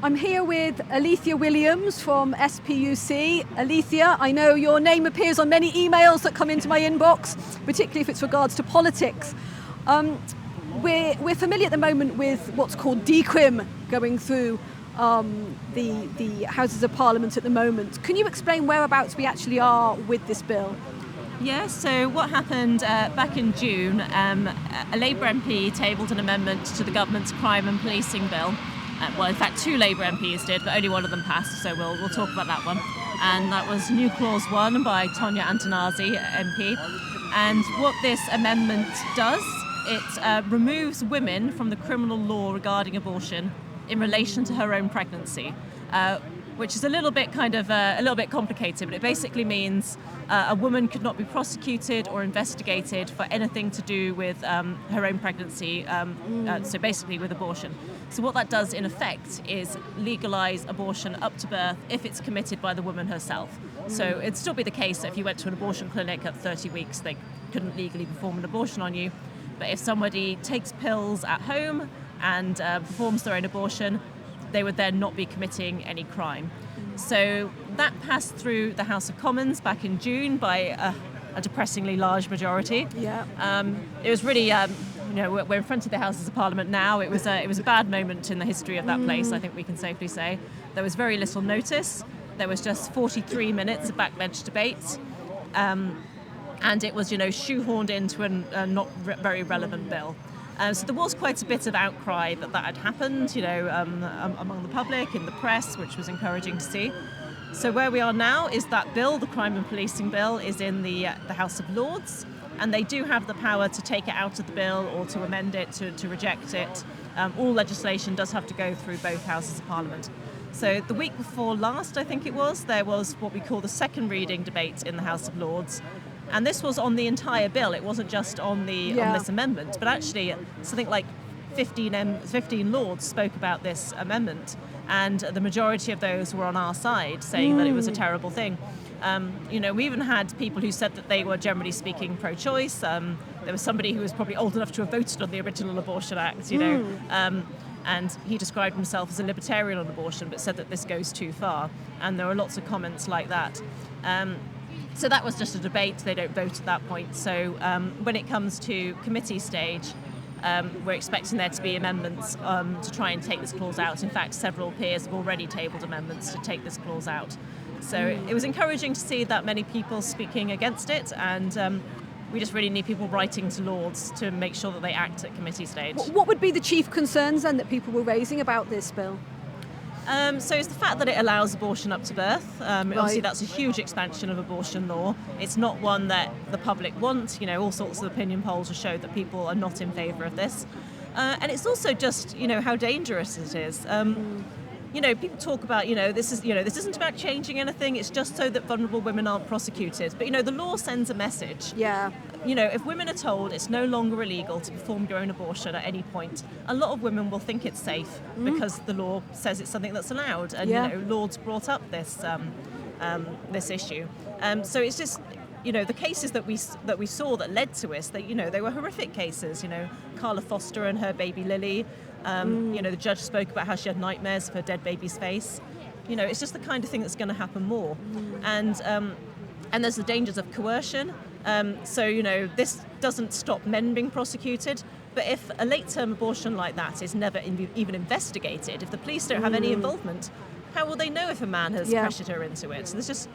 I'm here with Alithea Williams from SPUC. Alithea, I know your name appears on many emails that come into my inbox, particularly if it's regards to politics. We're familiar at the moment with what's called decrim going through the Houses of Parliament at the moment. Can you explain whereabouts we actually are with this bill? Yes, so what happened back in June, a Labour MP tabled an amendment to the government's crime and policing bill. Well, in fact, two Labour MPs did, but only one of them passed, so we'll talk about that one. And that was New Clause 1 by Tonia Antonazi, MP. And what this amendment does, it removes women from the criminal law regarding abortion in relation to her own pregnancy, which is a little bit complicated, but it basically means a woman could not be prosecuted or investigated for anything to do with her own pregnancy, so basically with abortion. So what that does in effect is legalise abortion up to birth if it's committed by the woman herself. So it'd still be the case that if you went to an abortion clinic at 30 weeks, they couldn't legally perform an abortion on you. But if somebody takes pills at home and performs their own abortion, they would then not be committing any crime. So that passed through the House of Commons back in June by a depressingly large majority. Yeah. It was really, we're in front of the Houses of Parliament now. It was a bad moment in the history of that place, I think we can safely say. There was very little notice. There was just 43 minutes of backbench debate. And it was, shoehorned into a not very relevant bill. So there was quite a bit of outcry that had happened, among the public, in the press, which was encouraging to see. So where we are now is that bill, the crime and policing bill, is in the House of Lords, and they do have the power to take it out of the bill or to amend it, to reject it. All legislation does have to go through both Houses of Parliament. So the week before last, I think it was, there was what we call the second reading debate in the House of Lords. And this was on the entire bill. It wasn't just on this amendment, but actually something like 15 Lords spoke about this amendment, and the majority of those were on our side, saying that it was a terrible thing. We even had people who said that they were generally speaking pro-choice. There was somebody who was probably old enough to have voted on the original Abortion Act, and he described himself as a libertarian on abortion, but said that this goes too far. And there were lots of comments like that. So that was just a debate. They don't vote at that point. So when it comes to committee stage, we're expecting there to be amendments to try and take this clause out. In fact, several peers have already tabled amendments to take this clause out. So it was encouraging to see that many people speaking against it, and we just really need people writing to Lords to make sure that they act at committee stage. What would be the chief concerns then that people were raising about this bill? So it's the fact that it allows abortion up to birth. Right. Obviously, that's a huge expansion of abortion law. It's not one that the public want. All sorts of opinion polls have showed that people are not in favour of this. And it's also just, how dangerous it is. People talk about, this isn't about changing anything. It's just so that vulnerable women aren't prosecuted. But, the law sends a message. Yeah. If women are told it's no longer illegal to perform your own abortion at any point, a lot of women will think it's safe because the law says it's something that's allowed. And, Lords brought up this issue. So it's just, the cases that we saw that led to us, they were horrific cases. Carla Foster and her baby Lily. The judge spoke about how she had nightmares of her dead baby's face. It's just the kind of thing that's going to happen more. And there's the dangers of coercion. This doesn't stop men being prosecuted. But if a late-term abortion like that is never even investigated, if the police don't have any involvement, how will they know if a man has pressured her into it? So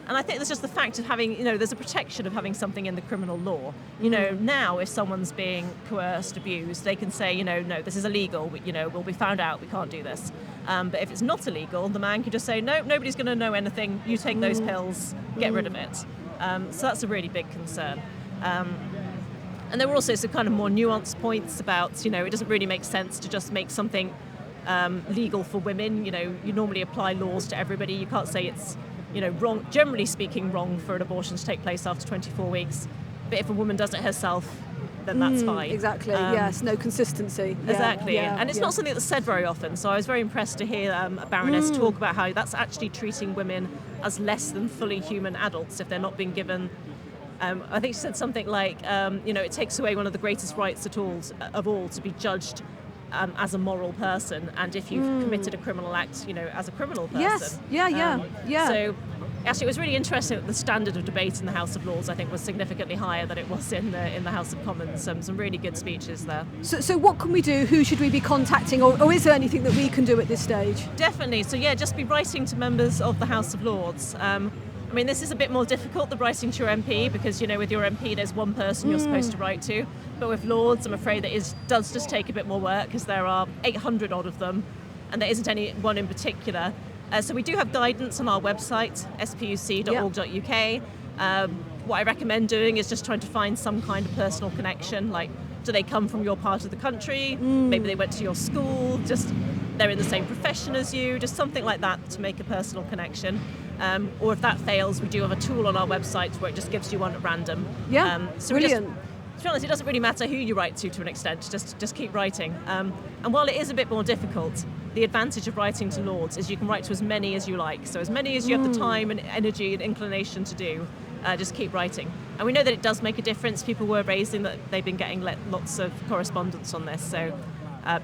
and I think there's just the fact of having, there's a protection of having something in the criminal law. Now if someone's being coerced, abused, they can say, no, this is illegal. We'll be found out. We can't do this. But if it's not illegal, the man can just say, no, nobody's going to know anything. You take those pills, get rid of it. So that's a really big concern. And there were also some kind of more nuanced points about, it doesn't really make sense to just make something legal for women. You normally apply laws to everybody. You can't say it's wrong, generally speaking, wrong for an abortion to take place after 24 weeks. But if a woman does it herself, then that's fine. Exactly, yes, no consistency. Exactly, and it's not something that's said very often. So I was very impressed to hear a Baroness talk about how that's actually treating women as less than fully human adults if they're not being given. I think she said something like, it takes away one of the greatest rights of all to be judged as a moral person, and if you've committed a criminal act, as a criminal person. Yes, yeah. So actually, it was really interesting that the standard of debate in the House of Lords, I think, was significantly higher than it was in the House of Commons. Some really good speeches there. So what can we do? Who should we be contacting, or is there anything that we can do at this stage? Definitely. So just be writing to members of the House of Lords. This is a bit more difficult than writing to your MP because, with your MP, there's one person you're supposed to write to. But with Lords, I'm afraid that does just take a bit more work because there are 800 odd of them and there isn't any one in particular. So we do have guidance on our website, spuc.org.uk. What I recommend doing is just trying to find some kind of personal connection, like do they come from your part of the country? Maybe they went to your school, just they're in the same profession as you, just something like that to make a personal connection. Or if that fails, we do have a tool on our website where it just gives you one at random. So brilliant. To be honest, it doesn't really matter who you write to an extent, just keep writing. And while it is a bit more difficult, the advantage of writing to Lords is you can write to as many as you like. So as many as you have the time and energy and inclination to do, just keep writing. And we know that it does make a difference. People were raising that they've been getting lots of correspondence on this. So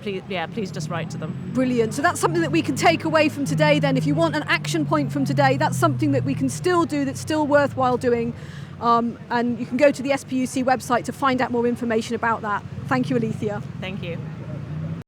please just write to them. Brilliant. So that's something that we can take away from today then. If you want an action point from today, that's something that we can still do that's still worthwhile doing. And you can go to the SPUC website to find out more information about that. Thank you, Alithea. Thank you.